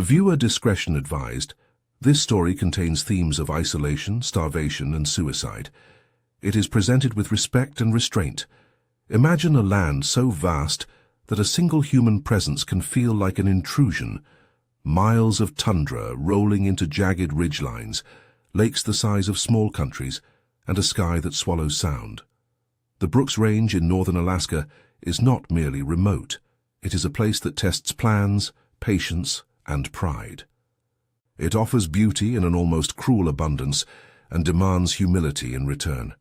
Viewer discretion advised. This story contains themes of isolation, starvation, and suicide. It is presented with respect and restraint. Imagine a land so vast that a single human presence can feel like an intrusion. Miles of tundra rolling into jagged ridgelines, lakes the size of small countries, and a sky that swallows sound. The Brooks Range in northern Alaska is not merely remote. It is a place that tests plans, patience, and pride. It offers beauty in an almost cruel abundance and demands humility in return.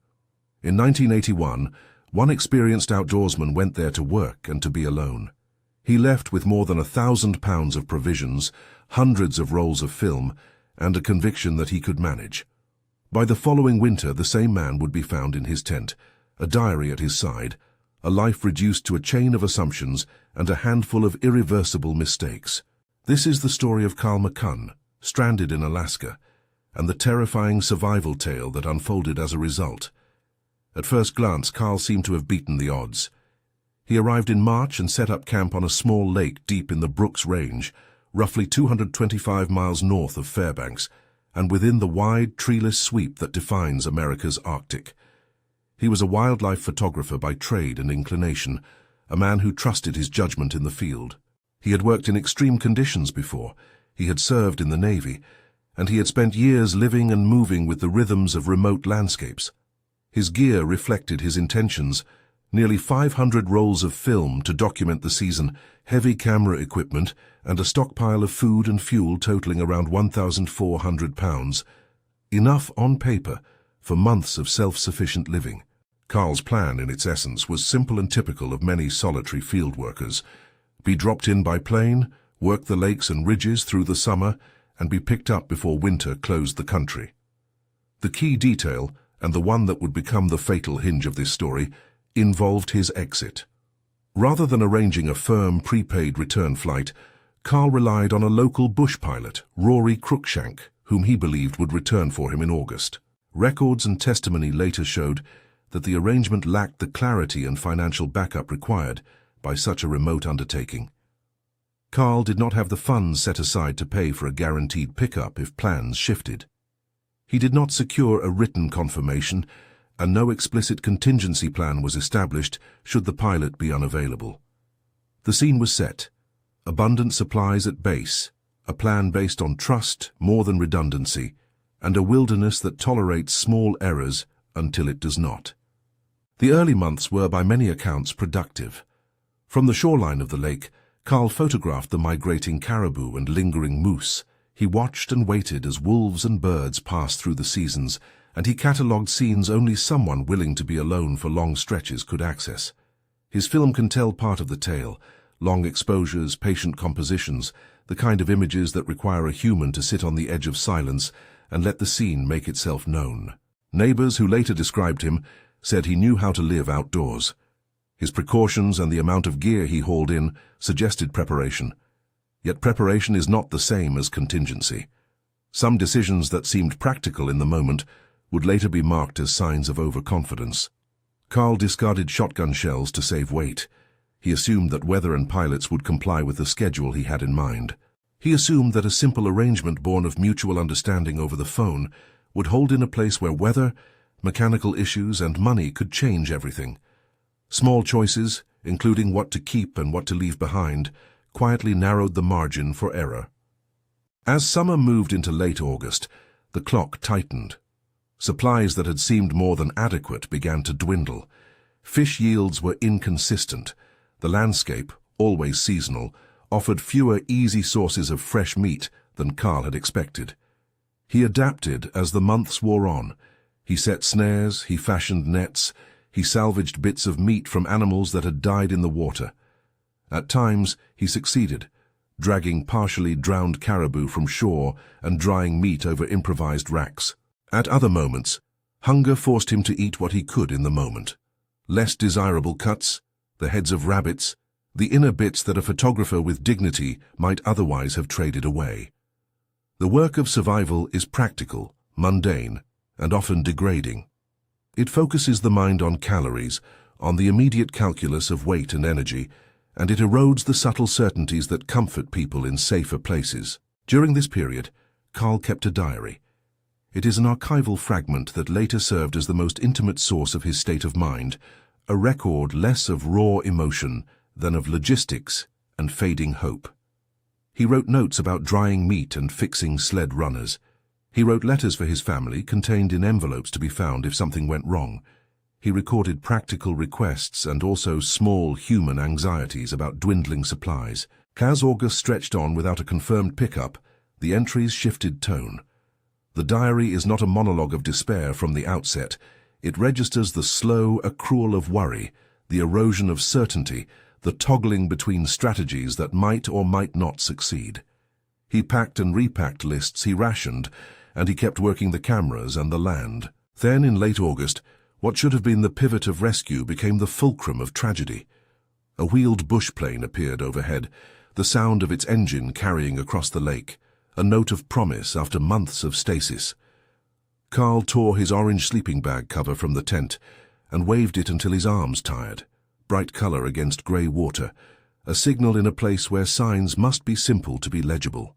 In 1981, one experienced outdoorsman went there to work and to be alone. He left with more than 1,000 pounds of provisions, hundreds of rolls of film, and a conviction that he could manage. By the following winter, the same man would be found in his tent, a diary at his side, a life reduced to a chain of assumptions and a handful of irreversible mistakes. This is the story of Carl McCunn, stranded in Alaska, and the terrifying survival tale that unfolded as a result. At first glance, Carl seemed to have beaten the odds. He arrived in March and set up camp on a small lake deep in the Brooks Range, roughly 225 miles north of Fairbanks, and within the wide, treeless sweep that defines America's Arctic. He was a wildlife photographer by trade and inclination, a man who trusted his judgment in the field. He had worked in extreme conditions before, he had served in the Navy, and he had spent years living and moving with the rhythms of remote landscapes. His gear reflected his intentions: nearly 500 rolls of film to document the season, heavy camera equipment, and a stockpile of food and fuel totaling around 1,400 pounds. Enough on paper for months of self-sufficient living. Carl's plan, in its essence, was simple and typical of many solitary field workers. Be dropped in by plane, work the lakes and ridges through the summer, and be picked up before winter closed the country. The key detail, and the one that would become the fatal hinge of this story, involved his exit. Rather than arranging a firm, prepaid return flight, Carl relied on a local bush pilot, Rory Cruikshank, whom he believed would return for him in August. Records and testimony later showed that the arrangement lacked the clarity and financial backup required by such a remote undertaking. Carl did not have the funds set aside to pay for a guaranteed pickup if plans shifted. He did not secure a written confirmation, and no explicit contingency plan was established should the pilot be unavailable. The scene was set: abundant supplies at base, a plan based on trust more than redundancy, and a wilderness that tolerates small errors until it does not. The early months were by many accounts productive. From the shoreline of the lake, Carl photographed the migrating caribou and lingering moose. He watched and waited as wolves and birds passed through the seasons, and he catalogued scenes only someone willing to be alone for long stretches could access. His film can tell part of the tale: long exposures, patient compositions, the kind of images that require a human to sit on the edge of silence and let the scene make itself known. Neighbors who later described him said he knew how to live outdoors. His precautions and the amount of gear he hauled in suggested preparation. Yet preparation is not the same as contingency. Some decisions that seemed practical in the moment would later be marked as signs of overconfidence. Carl discarded shotgun shells to save weight. He assumed that weather and pilots would comply with the schedule he had in mind. He assumed that a simple arrangement born of mutual understanding over the phone would hold in a place where weather, mechanical issues, and money could change everything. Small choices, including what to keep and what to leave behind, quietly narrowed the margin for error. As summer moved into late August, the clock tightened. Supplies that had seemed more than adequate began to dwindle. Fish yields were inconsistent. The landscape, always seasonal, offered fewer easy sources of fresh meat than Carl had expected. He adapted as the months wore on. He set snares, he fashioned nets, he salvaged bits of meat from animals that had died in the water. At times, he succeeded, dragging partially drowned caribou from shore and drying meat over improvised racks. At other moments, hunger forced him to eat what he could in the moment. Less desirable cuts, the heads of rabbits, the inner bits that a photographer with dignity might otherwise have traded away. The work of survival is practical, mundane, and often degrading. It focuses the mind on calories, on the immediate calculus of weight and energy, and it erodes the subtle certainties that comfort people in safer places. During this period, Carl kept a diary. It is an archival fragment that later served as the most intimate source of his state of mind, a record less of raw emotion than of logistics and fading hope. He wrote notes about drying meat and fixing sled runners. He wrote letters for his family contained in envelopes to be found if something went wrong. He recorded practical requests and also small human anxieties about dwindling supplies. As August stretched on without a confirmed pickup, the entries shifted tone. The diary is not a monologue of despair from the outset. It registers the slow accrual of worry, the erosion of certainty, the toggling between strategies that might or might not succeed. He packed and repacked lists he rationed, and he kept working the cameras and the land. Then, in late August, what should have been the pivot of rescue became the fulcrum of tragedy. A wheeled bush plane appeared overhead, the sound of its engine carrying across the lake, a note of promise after months of stasis. Carl tore his orange sleeping bag cover from the tent and waved it until his arms tired. Bright color against grey water, a signal in a place where signs must be simple to be legible.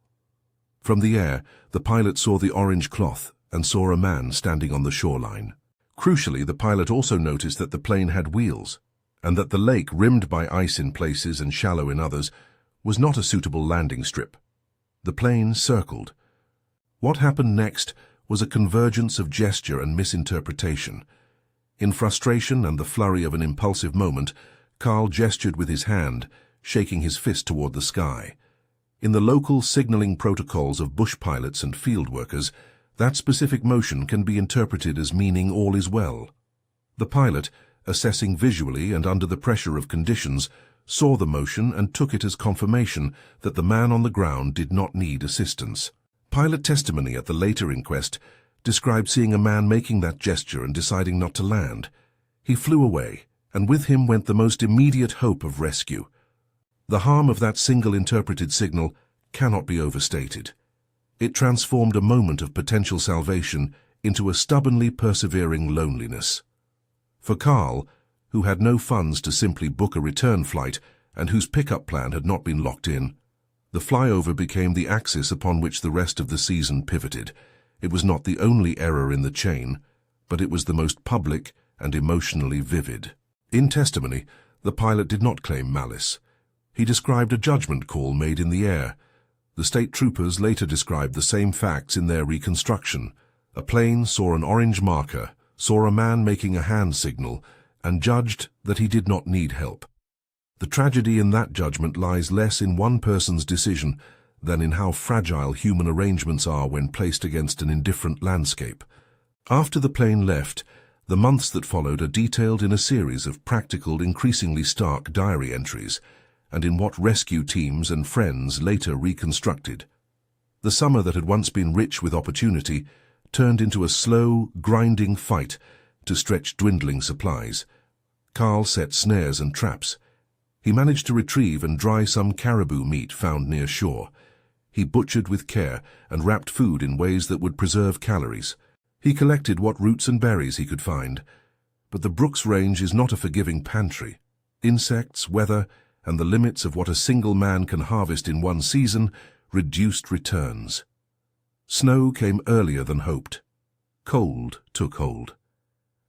From the air, the pilot saw the orange cloth and saw a man standing on the shoreline. Crucially, the pilot also noticed that the plane had wheels, and that the lake, rimmed by ice in places and shallow in others, was not a suitable landing strip. The plane circled. What happened next was a convergence of gesture and misinterpretation. In frustration and the flurry of an impulsive moment, Carl gestured with his hand, shaking his fist toward the sky. In the local signaling protocols of bush pilots and field workers, that specific motion can be interpreted as meaning all is well. The pilot, assessing visually and under the pressure of conditions, saw the motion and took it as confirmation that the man on the ground did not need assistance. Pilot testimony at the later inquest described seeing a man making that gesture and deciding not to land. He flew away, and with him went the most immediate hope of rescue. The harm of that single interpreted signal cannot be overstated. It transformed a moment of potential salvation into a stubbornly persevering loneliness. For Carl, who had no funds to simply book a return flight and whose pickup plan had not been locked in, the flyover became the axis upon which the rest of the season pivoted. It was not the only error in the chain, but it was the most public and emotionally vivid. In testimony, the pilot did not claim malice. He described a judgment call made in the air. The state troopers later described the same facts in their reconstruction. A plane saw an orange marker, saw a man making a hand signal, and judged that he did not need help. The tragedy in that judgment lies less in one person's decision than in how fragile human arrangements are when placed against an indifferent landscape. After the plane left, the months that followed are detailed in a series of practical, increasingly stark diary entries, and in what rescue teams and friends later reconstructed. The summer that had once been rich with opportunity turned into a slow, grinding fight to stretch dwindling supplies. Carl set snares and traps. He managed to retrieve and dry some caribou meat found near shore. He butchered with care and wrapped food in ways that would preserve calories. He collected what roots and berries he could find. But the Brooks Range is not a forgiving pantry. Insects, weather, and the limits of what a single man can harvest in one season reduced returns. Snow came earlier than hoped. Cold took hold.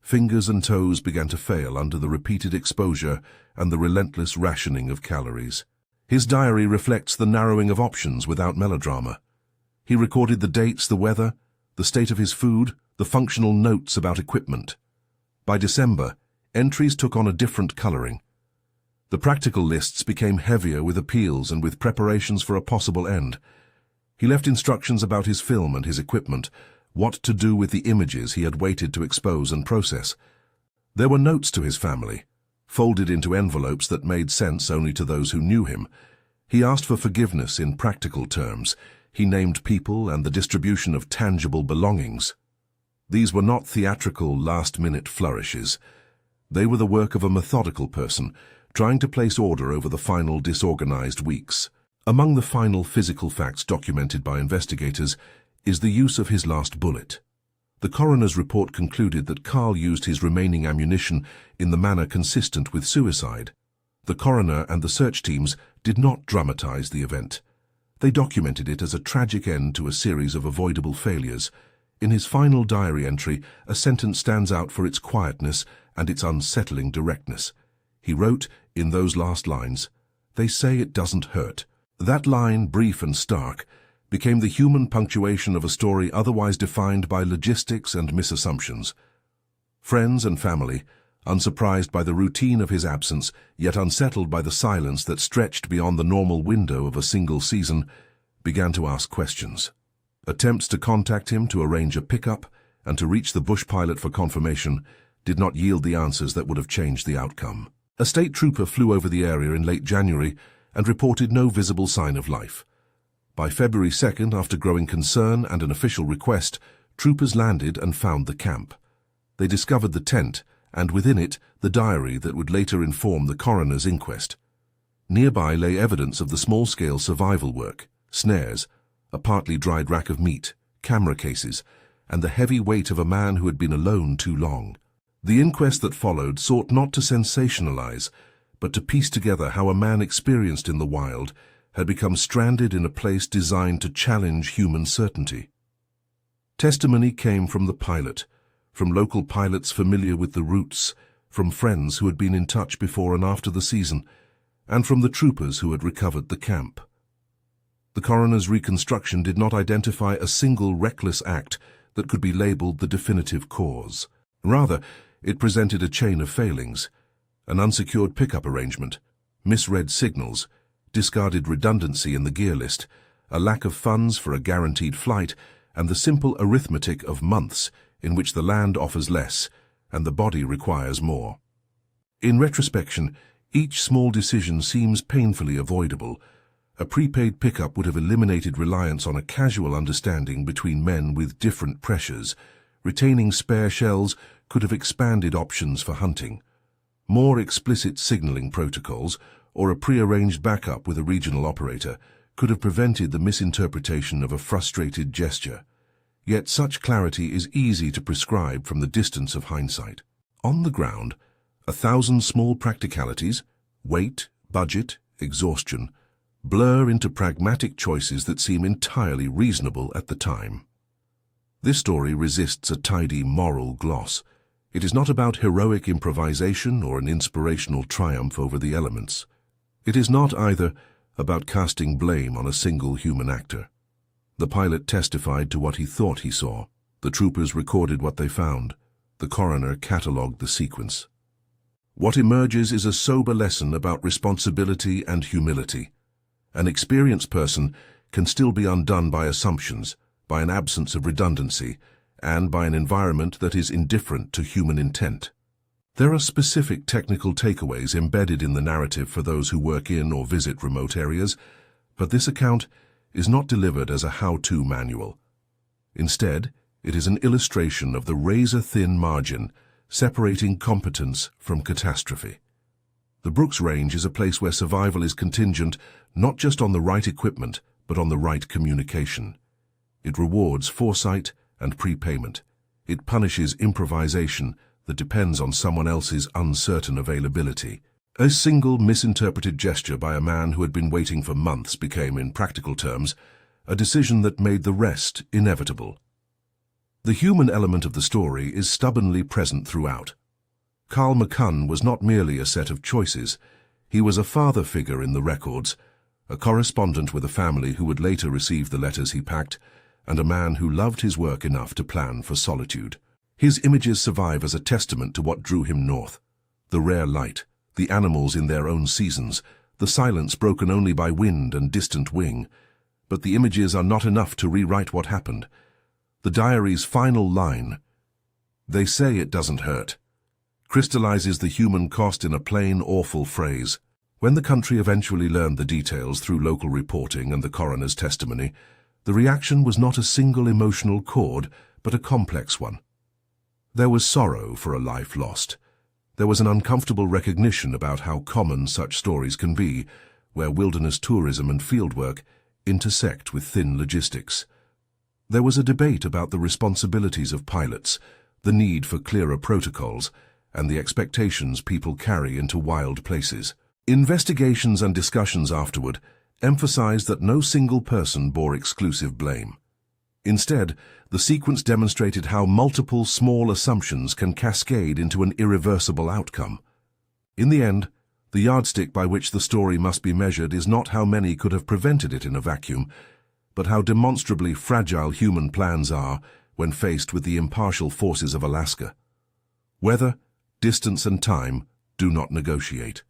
Fingers and toes began to fail under the repeated exposure and the relentless rationing of calories. His diary reflects the narrowing of options without melodrama. He recorded the dates, the weather, the state of his food, the functional notes about equipment. By December, entries took on a different coloring. The practical lists became heavier with appeals and with preparations for a possible end. He left instructions about his film and his equipment, what to do with the images he had waited to expose and process. There were notes to his family, folded into envelopes that made sense only to those who knew him. He asked for forgiveness in practical terms. He named people and the distribution of tangible belongings. These were not theatrical, last-minute flourishes. They were the work of a methodical person, trying to place order over the final disorganized weeks. Among the final physical facts documented by investigators is the use of his last bullet. The coroner's report concluded that Carl used his remaining ammunition in the manner consistent with suicide. The coroner and the search teams did not dramatize the event. They documented it as a tragic end to a series of avoidable failures. In his final diary entry, a sentence stands out for its quietness and its unsettling directness. He wrote, in those last lines, "They say it doesn't hurt." That line, brief and stark, became the human punctuation of a story otherwise defined by logistics and misassumptions. Friends and family, unsurprised by the routine of his absence, yet unsettled by the silence that stretched beyond the normal window of a single season, began to ask questions. Attempts to contact him to arrange a pickup and to reach the bush pilot for confirmation did not yield the answers that would have changed the outcome. A state trooper flew over the area in late January and reported no visible sign of life. By February 2nd, after growing concern and an official request, troopers landed and found the camp. They discovered the tent, and within it, the diary that would later inform the coroner's inquest. Nearby lay evidence of the small-scale survival work, snares, a partly dried rack of meat, camera cases, and the heavy weight of a man who had been alone too long. The inquest that followed sought not to sensationalize, but to piece together how a man experienced in the wild had become stranded in a place designed to challenge human certainty. Testimony came from the pilot, from local pilots familiar with the routes, from friends who had been in touch before and after the season, and from the troopers who had recovered the camp. The coroner's reconstruction did not identify a single reckless act that could be labeled the definitive cause. Rather, it presented a chain of failings: an unsecured pickup arrangement, misread signals, discarded redundancy in the gear list, a lack of funds for a guaranteed flight, and the simple arithmetic of months in which the land offers less and the body requires more. In retrospection, each small decision seems painfully avoidable. A prepaid pickup would have eliminated reliance on a casual understanding between men with different pressures. Retaining spare shells could have expanded options for hunting. More explicit signaling protocols, or a pre-arranged backup with a regional operator, could have prevented the misinterpretation of a frustrated gesture. Yet such clarity is easy to prescribe from the distance of hindsight. On the ground, 1,000 small practicalities, weight, budget, exhaustion, blur into pragmatic choices that seem entirely reasonable at the time. This story resists a tidy moral gloss. It is not about heroic improvisation or an inspirational triumph over the elements. It is not either about casting blame on a single human actor. The pilot testified to what he thought he saw. The troopers recorded what they found. The coroner catalogued the sequence. What emerges is a sober lesson about responsibility and humility. An experienced person can still be undone by assumptions, by an absence of redundancy, and by an environment that is indifferent to human intent. There are specific technical takeaways embedded in the narrative for those who work in or visit remote areas, but this account is not delivered as a how-to manual. Instead, it is an illustration of the razor-thin margin separating competence from catastrophe. The Brooks Range is a place where survival is contingent not just on the right equipment, but on the right communication. It rewards foresight and prepayment. It punishes improvisation that depends on someone else's uncertain availability. A single misinterpreted gesture by a man who had been waiting for months became, in practical terms, a decision that made the rest inevitable. The human element of the story is stubbornly present throughout. Carl McCunn was not merely a set of choices. He was a father figure in the records, a correspondent with a family who would later receive the letters he packed, and a man who loved his work enough to plan for solitude. His images survive as a testament to what drew him north: the rare light, the animals in their own seasons, the silence broken only by wind and distant wing. But the images are not enough to rewrite what happened. The diary's final line, "They say it doesn't hurt," crystallizes the human cost in a plain, awful phrase. When the country eventually learned the details through local reporting and the coroner's testimony, the reaction was not a single emotional chord, but a complex one. There was sorrow for a life lost. There was an uncomfortable recognition about how common such stories can be, where wilderness tourism and fieldwork intersect with thin logistics. There was a debate about the responsibilities of pilots, the need for clearer protocols, and the expectations people carry into wild places. Investigations and discussions afterward emphasized that no single person bore exclusive blame. Instead, the sequence demonstrated how multiple small assumptions can cascade into an irreversible outcome. In the end, the yardstick by which the story must be measured is not how many could have prevented it in a vacuum, but how demonstrably fragile human plans are when faced with the impartial forces of Alaska. Weather, distance, and time do not negotiate.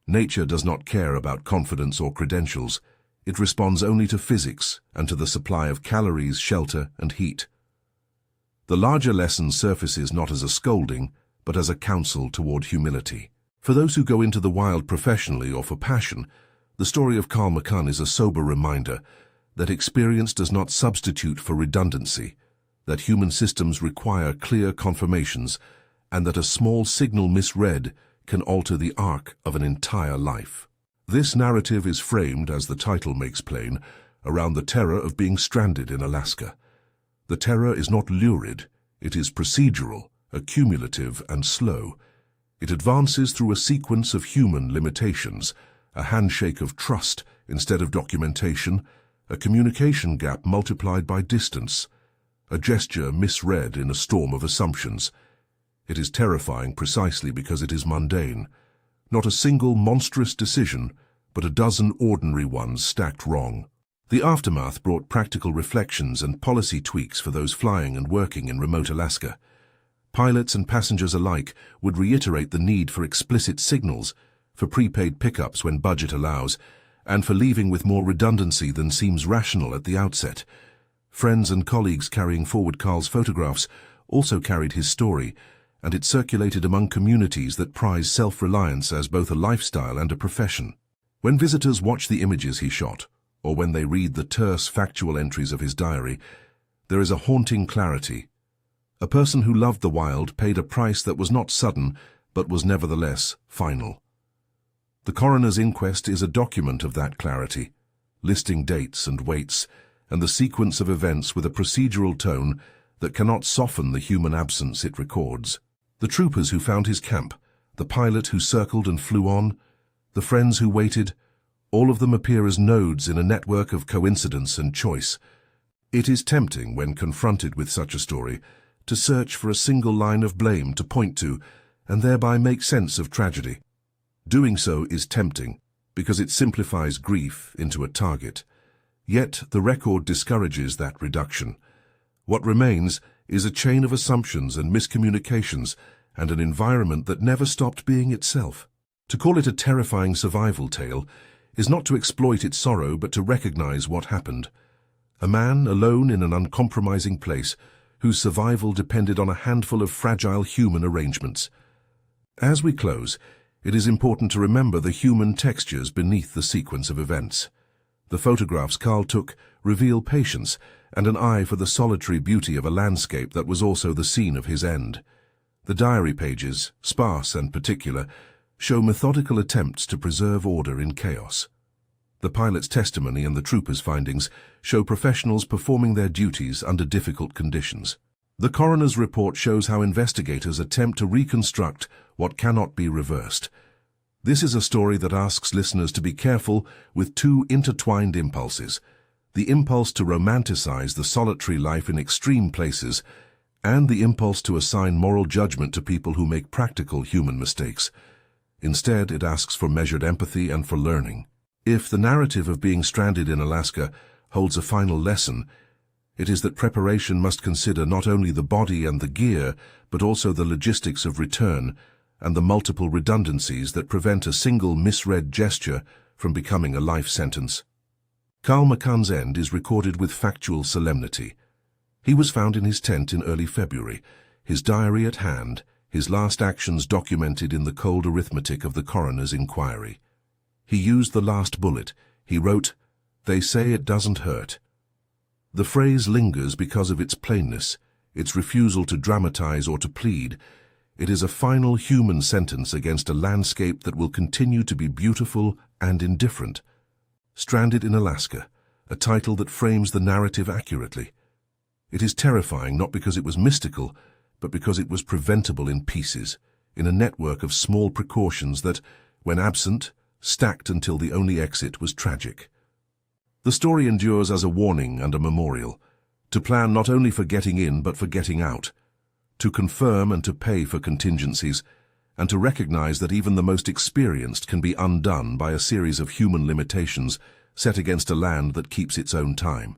Nature does not care about confidence or credentials. It responds only to physics and to the supply of calories, shelter, and heat. The larger lesson surfaces not as a scolding, but as a counsel toward humility. For those who go into the wild professionally or for passion, the story of Carl McCunn is a sober reminder that experience does not substitute for redundancy, that human systems require clear confirmations, and that a small signal misread can alter the arc of an entire life. This narrative is framed, as the title makes plain, around the terror of being stranded in Alaska. The terror is not lurid, it is procedural, accumulative, and slow. It advances through a sequence of human limitations, a handshake of trust instead of documentation, a communication gap multiplied by distance, a gesture misread in a storm of assumptions. It is terrifying precisely because it is mundane. Not a single monstrous decision, but a dozen ordinary ones stacked wrong. The aftermath brought practical reflections and policy tweaks for those flying and working in remote Alaska. Pilots and passengers alike would reiterate the need for explicit signals, for prepaid pickups when budget allows, and for leaving with more redundancy than seems rational at the outset. Friends and colleagues carrying forward Carl's photographs also carried his story, and it circulated among communities that prize self-reliance as both a lifestyle and a profession. When visitors watch the images he shot, or when they read the terse factual entries of his diary, there is a haunting clarity. A person who loved the wild paid a price that was not sudden, but was nevertheless final. The coroner's inquest is a document of that clarity, listing dates and weights, and the sequence of events with a procedural tone that cannot soften the human absence it records. The troopers who found his camp, the pilot who circled and flew on, the friends who waited, all of them appear as nodes in a network of coincidence and choice. It is tempting, when confronted with such a story, to search for a single line of blame to point to, and thereby make sense of tragedy. Doing so is tempting, because it simplifies grief into a target. Yet the record discourages that reduction. What remains is a chain of assumptions and miscommunications, and an environment that never stopped being itself. To call it a terrifying survival tale is not to exploit its sorrow, but to recognize what happened. A man alone in an uncompromising place, whose survival depended on a handful of fragile human arrangements. As we close, it is important to remember the human textures beneath the sequence of events. The photographs Carl took reveal patience and an eye for the solitary beauty of a landscape that was also the scene of his end. The diary pages, sparse and particular, show methodical attempts to preserve order in chaos. The pilot's testimony and the troopers' findings show professionals performing their duties under difficult conditions. The coroner's report shows how investigators attempt to reconstruct what cannot be reversed. This is a story that asks listeners to be careful with two intertwined impulses: the impulse to romanticize the solitary life in extreme places, and the impulse to assign moral judgment to people who make practical human mistakes. Instead, it asks for measured empathy and for learning. If the narrative of being stranded in Alaska holds a final lesson, it is that preparation must consider not only the body and the gear, but also the logistics of return and the multiple redundancies that prevent a single misread gesture from becoming a life sentence. Carl McCunn's end is recorded with factual solemnity. He was found in his tent in early February, his diary at hand, his last actions documented in the cold arithmetic of the coroner's inquiry. He used the last bullet. He wrote, "They say it doesn't hurt." The phrase lingers because of its plainness, its refusal to dramatize or to plead. It is a final human sentence against a landscape that will continue to be beautiful and indifferent. Stranded in Alaska, a title that frames the narrative accurately. It is terrifying not because it was mystical, but because it was preventable in pieces, in a network of small precautions that, when absent, stacked until the only exit was tragic. The story endures as a warning and a memorial, to plan not only for getting in but for getting out, to confirm and to pay for contingencies, and to recognize that even the most experienced can be undone by a series of human limitations set against a land that keeps its own time.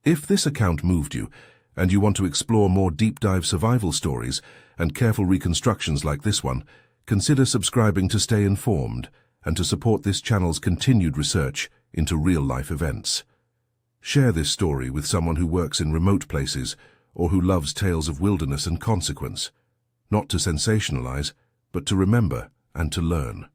If this account moved you, and you want to explore more deep-dive survival stories and careful reconstructions like this one, consider subscribing to stay informed and to support this channel's continued research into real-life events. Share this story with someone who works in remote places or who loves tales of wilderness and consequence, not to sensationalize, but to remember and to learn.